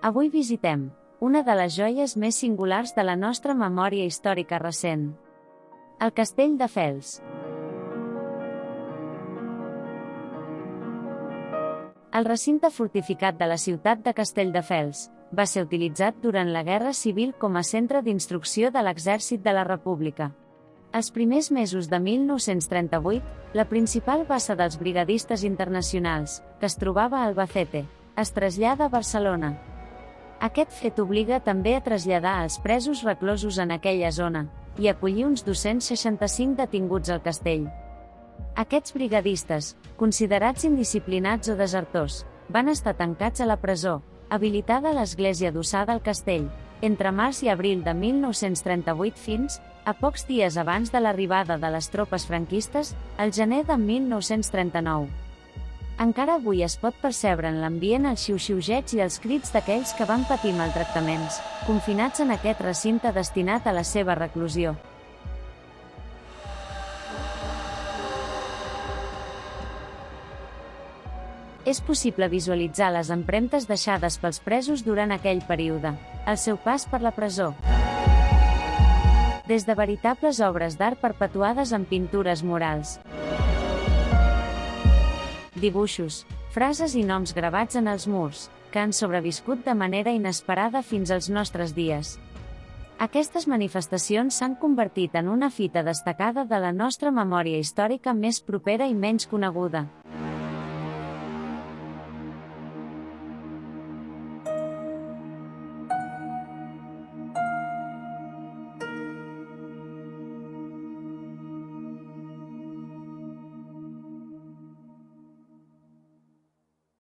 Avui visitem una de les joies més singulars de la nostra memòria històrica recent. El Castell de Fels. El recinte fortificat de la ciutat de Castelldefels va ser utilitzat durant la Guerra Civil com a centre d'instrucció de l'Exèrcit de la República. Els primers mesos de 1938, la principal base dels brigadistes internacionals, que es trobava a Albacete, es trasllada a Barcelona. Aquest fet obliga també a traslladar els presos reclosos en aquella zona i acollir uns 265 detinguts al castell. Aquests brigadistes, considerats indisciplinats o desertors, van estar tancats a la presó, habilitada a l'església adossada al castell, entre març i abril de 1938 fins a pocs dies abans de l'arribada de les tropes franquistes, al gener de 1939. Encara avui es pot percebre en l'ambient el xiu-xiugeig i els crits d'aquells que van patir maltractaments, confinats en aquest recinte destinat a la seva reclusió. És possible visualitzar les empremtes deixades pels presos durant aquell període, el seu pas per la presó. Des de veritables obres d'art perpetuades en pintures murals, dibuixos, frases i noms gravats en els murs, que han sobreviscut de manera inesperada fins als nostres dies. Aquestes manifestacions s'han convertit en una fita destacada de la nostra memòria històrica més propera i menys coneguda.